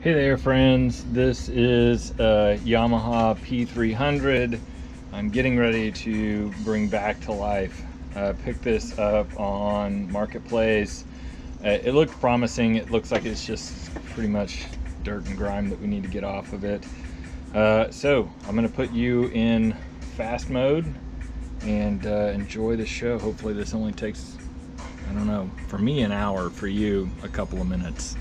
Hey there friends, this is a Yamaha P-300. I'm getting ready to bring back to life. Picked this up on Marketplace. It looked promising. It looks like it's just pretty much dirt and grime that we need to get off of it. So I'm going to put you in fast mode and enjoy the show. Hopefully this only takes, I don't know, for me an hour, for you a couple of minutes.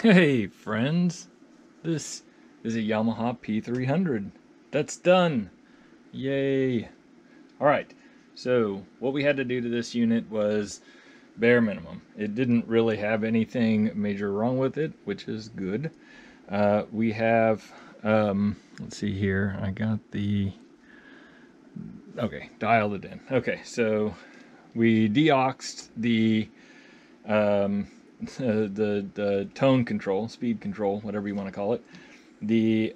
Hey friends, this is a Yamaha P-300. That's done. Yay. Alright, so what we had to do to this unit was bare minimum. It didn't really have anything major wrong with it, which is good. We have, let's see here, I got the, okay, dialed it in. Okay, so we de-auxed the tone control, speed control, whatever you want to call it. The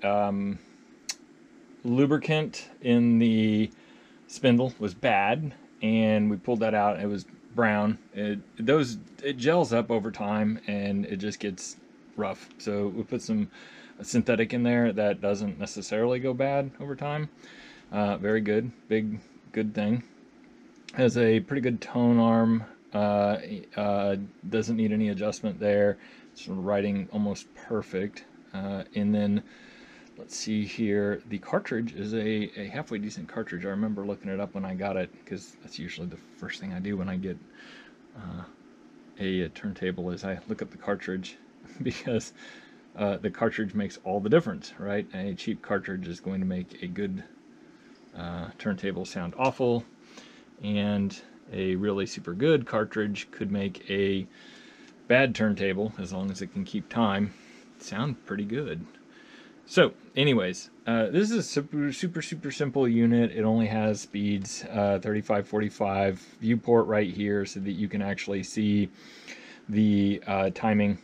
lubricant in the spindle was bad, and we pulled that out. It was brown. It gels up over time, and it just gets rough. So we put some synthetic in there that doesn't necessarily go bad over time. Very good, big, good thing. Has a pretty good tone arm. Doesn't need any adjustment there. It's writing almost perfect. And then let's see here. The cartridge is a halfway decent cartridge. I remember looking it up when I got it, because that's usually the first thing I do when I get a turntable is I look up the cartridge, because the cartridge makes all the difference, right? A cheap cartridge is going to make a good turntable sound awful, and a really super good cartridge could make a bad turntable, as long as it can keep time, sound pretty good. So anyways, this is a super simple unit. It only has speeds 35, 45, viewport right here so that you can actually see the timing,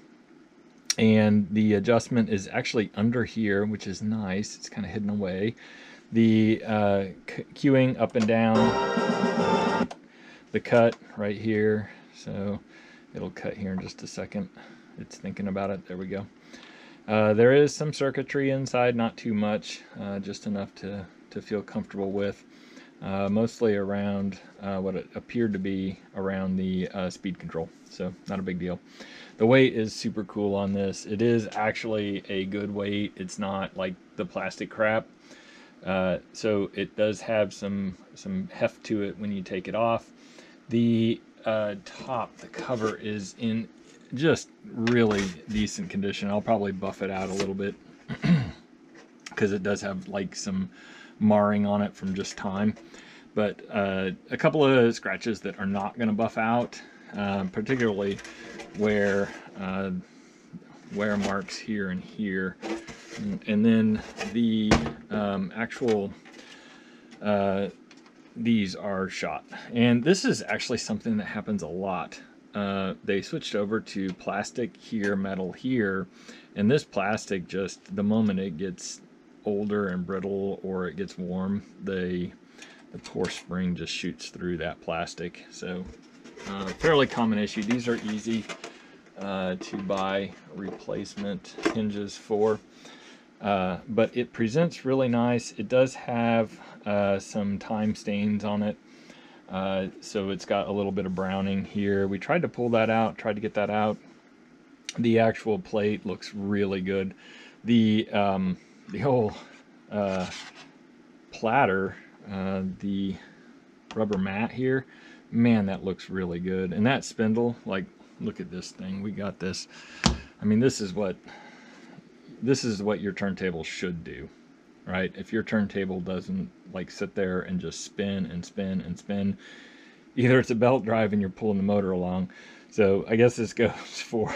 and the adjustment is actually under here, which is nice. It's kind of hidden away. The cueing up and down, the cut right here, so it'll cut here in just a second. It's thinking about it. There we go. There is some circuitry inside, not too much, just enough to feel comfortable with. Mostly around what it appeared to be around the speed control, so not a big deal. The weight is super cool on this. It is actually a good weight. It's not like the plastic crap. So it does have some heft to it when you take it off. The top, the cover is in just really decent condition. I'll probably buff it out a little bit because it does have like some marring on it from just time, but a couple of scratches that are not going to buff out, particularly where wear marks here and here, and then the actual these are shot, and this is actually something that happens a lot. They switched over to plastic here, metal here, and this plastic, just the moment it gets older and brittle or it gets warm, the core spring just shoots through that plastic. So fairly common issue. These are easy to buy replacement hinges for, but it presents really nice. It does have some time stains on it. So it's got a little bit of browning here. We tried to pull that out, tried to get that out. The actual plate looks really good. The whole platter, the rubber mat here, man, that looks really good. And that spindle, like, look at this thing. We got this. I mean, this is what your turntable should do, right? If your turntable doesn't like sit there and just spin and spin and spin, either it's a belt drive and you're pulling the motor along. So I guess this goes for,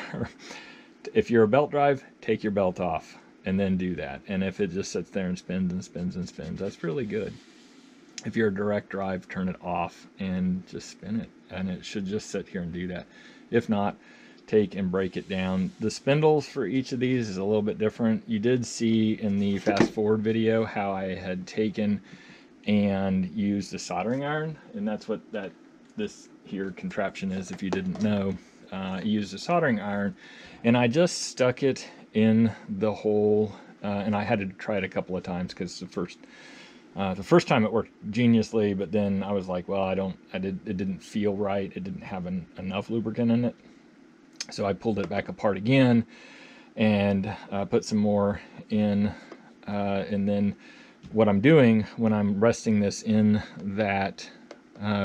if you're a belt drive, take your belt off and then do that. And if it just sits there and spins and spins and spins, that's really good. If you're a direct drive, turn it off and just spin it, and it should just sit here and do that. If not, take and break it down. The spindles for each of these is a little bit different. You did see in the fast forward video how I had taken and used a soldering iron, and that's what this here contraption is, if you didn't know. I used a soldering iron and I just stuck it in the hole, and I had to try it a couple of times because the first time it worked geniusly, but then I was like, well, it didn't feel right. It didn't have enough lubricant in it. So I pulled it back apart again and put some more in, and then what I'm doing when I'm resting this in that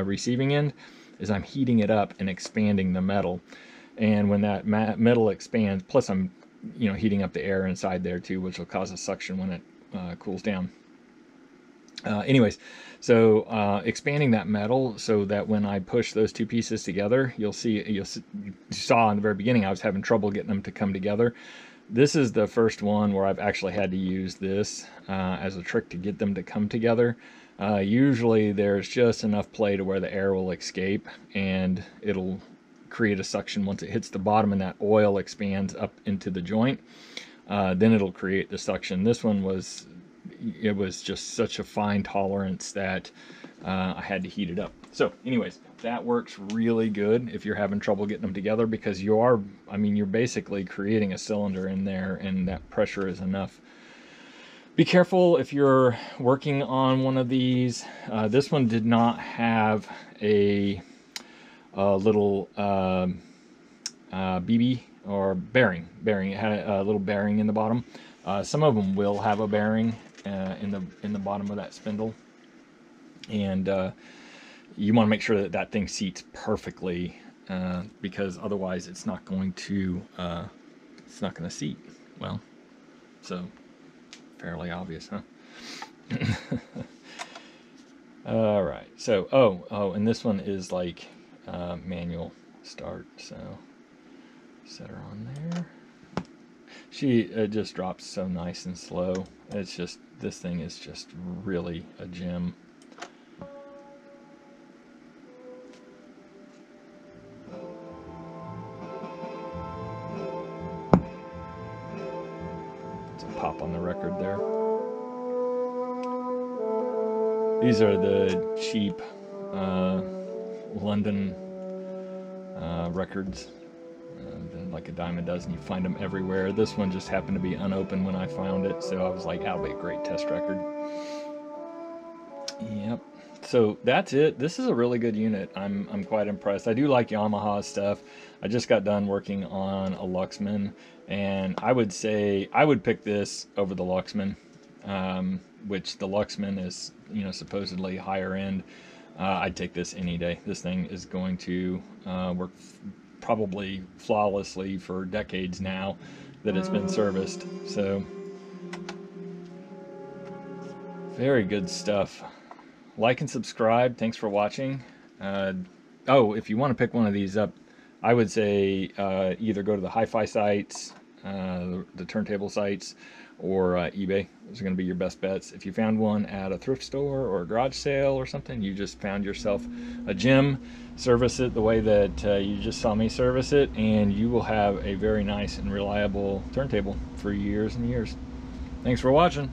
receiving end is I'm heating it up and expanding the metal. And when that metal expands, plus I'm heating up the air inside there too, which will cause a suction when it cools down. Anyways, so expanding that metal so that when I push those two pieces together, you saw in the very beginning I was having trouble getting them to come together. This is the first one where I've actually had to use this as a trick to get them to come together. Usually there's just enough play to where the air will escape and it'll create a suction once it hits the bottom and that oil expands up into the joint. Then it'll create the suction. This one was just such a fine tolerance that I had to heat it up. So anyways, that works really good if you're having trouble getting them together, because you are, I mean, you're basically creating a cylinder in there, and that pressure is enough. Be careful if you're working on one of these. This one did not have a little BB or bearing. It had a little bearing in the bottom. Some of them will have a bearing in the bottom of that spindle, and you want to make sure that that thing seats perfectly, because otherwise it's not going to seat well. So fairly obvious, huh? All right. So oh, and this one is like manual start. So set her on there. She just drops so nice and slow. It's just, this thing is just really a gem. Pop on the record there. These are the cheap London records, like a dime a dozen. You find them everywhere. This one just happened to be unopened when I found it, so I was like, that'll be a great test record. Yep. So that's it. This is a really good unit. I'm quite impressed. I do like Yamaha stuff. I just got done working on a Luxman, and I would say I would pick this over the Luxman, which the Luxman is, you know, supposedly higher end. I'd take this any day. This thing is going to work probably flawlessly for decades now that it's been serviced. So very good stuff. Like and subscribe. Thanks for watching. Oh, if you want to pick one of these up, I would say either go to the hi-fi sites, the turntable sites, or eBay. Those are going to be your best bets. If you found one at a thrift store or a garage sale or something, you just found yourself a gem. Service it the way that you just saw me service it, and you will have a very nice and reliable turntable for years and years. Thanks for watching.